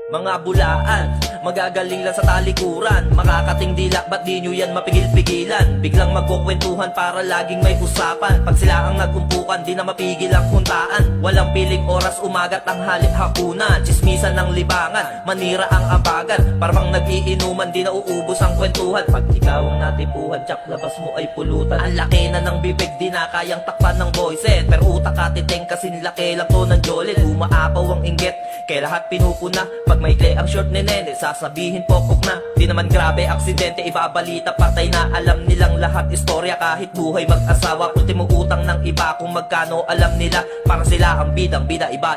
Mga bulaan, magagaling lang sa talikuran. Makakating dila, ba't di nyo yan mapigil-pigilan? Biglang magkukwentuhan para laging may usapan. Pag sila ang nagumpukan, di na mapigil ang huntaan. Walang piling oras, umagat ang halit hapunan. Chismisan ng libangan, manira ang abagan. Parang nag-iinuman, di na uubos ang kwentuhan. Pag ikaw ang natipuhan, tsak labas mo ay pulutan. Ang laki na ng bibig, di na kayang takpan ng boyset. Pero utak katiteng kasing laki lang to ng jolit. Umaapaw ang inggit, kaya lahat pinupuna. Pag maikli ang short ni nene, sasabihin pokok na. Di naman grabe, aksidente, ibabalita, patay na. Alam nilang lahat istorya kahit buhay mag-asawa. Ultimo utang ng iba kung magkano alam nila. Para sila ang bidang-bida, iba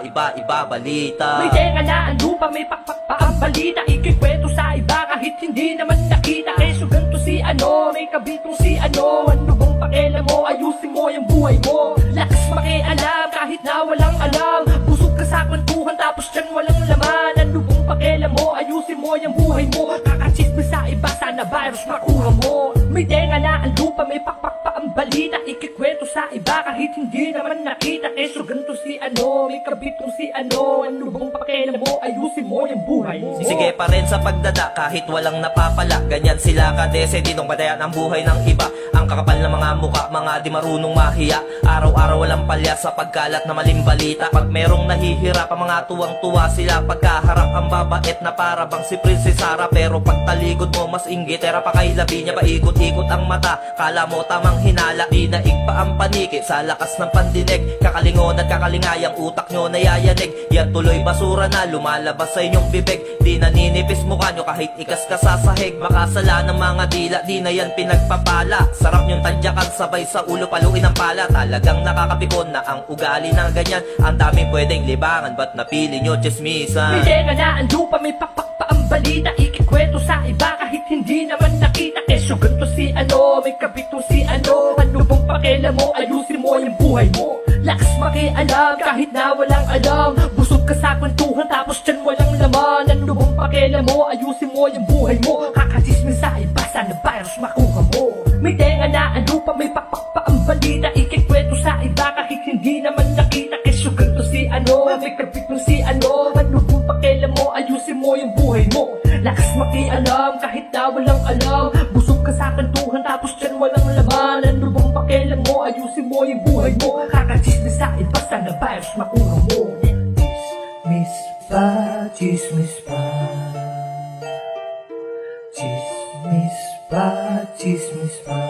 balita. May tenga na ang lupa, may pakpak pa ang balita. Ikikwento sa iba kahit hindi naman nakita. Keso ganto si ano, may kabitong si ano. Ano bang pakialam mo, ayusin mo yung buhay mo. Lakas makialam kahit na walang alam. Busog ka sa kwentuhan tapos dyan walang laman. Ano bang pakialam mo, ayusin mo yung buhay mo. Kakachismis sa iba, sana virus makuha mo. May tenga na ang lupa, may pakpak pa ang balita. Ikikwento sa iba kahit hindi naman nakita. Keso ganto si ano, may kabitong si ano. Ano bang pakialam mo, ayusin mo yung buhay mo. Sige pa rin sa pagdada kahit walang napapala. Ganyan sila kadese, dinong badayan ang buhay ng iba. Ang kakapal na mga muka, mga di marunong mahiya. Araw-araw walang palya sa pagkalat na maling balita. Pag merong nahihirap, ang mga tuwang-tuwa sila. Pagkaharap ang babait na para bang si Princess Sarah. Pero pag talikod mo mas inggitera pa kay labi niya. Paikot-ikot ang mata, kala mo tamang hinala. Dinaig pa ang paniki sa lakas ng pandinig. Kakalingon at kakalingayang utak nyo nayayanig. Yan tuloy basura na lumalabas sa inyong bibig. Di naninipis mukha nyo kahit ikas ka sa sahig. Makasala ng mga dila, di na yan pinagpapala. Sarap nyong tadyakan sabay sa ulo paluin ang pala. Talagang nakakapikon na ang ugali na ganyan. Ang daming pwedeng libangan, ba't napili nyo chismisan? May tenga na ang lupa, may pakpak pa ang balita. Ikikwento sa iba kahit hindi naman nakita. Keso ganto si ano, may kabitong si ano. Ano bang pakialam mo, ayusin mo yung buhay mo. Lakas makialam kahit na walang alam. Busog ka sa kwentuhan tapos dyan walang laman. Ano bang pakialam mo, ayusin mo yung buhay mo. Kakachismis sa iba, sana virus makuha mo. May tenga na ang lupa, may pakpak pa ang balita. Ikikwento sa iba kahit hindi naman nakita. Keso ganto si ano, may kabitong si ano. Ano bang pakialam mo, ayusin mo yung buhay mo. Lakas makialam kahit na walang alam. Busog ka sa kwentuhan tapos dyan walang laman. Ano bang pakialam mo, ayusin mo yung buhay mo. Kakachismis sa iba, sana virus makuha mo. Chismis pa, chismis pa. Chismis pa, chismis pa.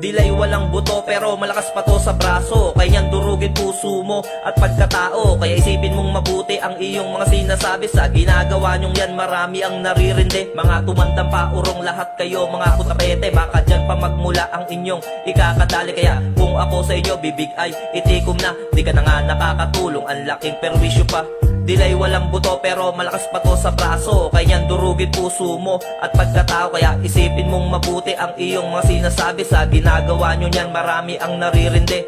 Dilay walang buto pero malakas pa to sa braso. Kaya durugin puso mo at pagkatao. Kaya isipin mong mabuti ang iyong mga sinasabi. Sa ginagawa nyong yan marami ang naririndi. Mga tumandang paurong lahat kayo mga kutapete. Baka dyan pa magmula ang inyong ikakadali. Kaya kung ako sa inyo bibig ay itikom na. Di ka na nga nakakatulong, ang laking perwisyo pa. Dilay walang buto pero malakas pa to sa braso. Kaya durugin puso mo at pagkatao. Kaya isipin mong mabuti ang iyong mga sinasabi. Sa ginagawa nyo niyan marami ang naririndi.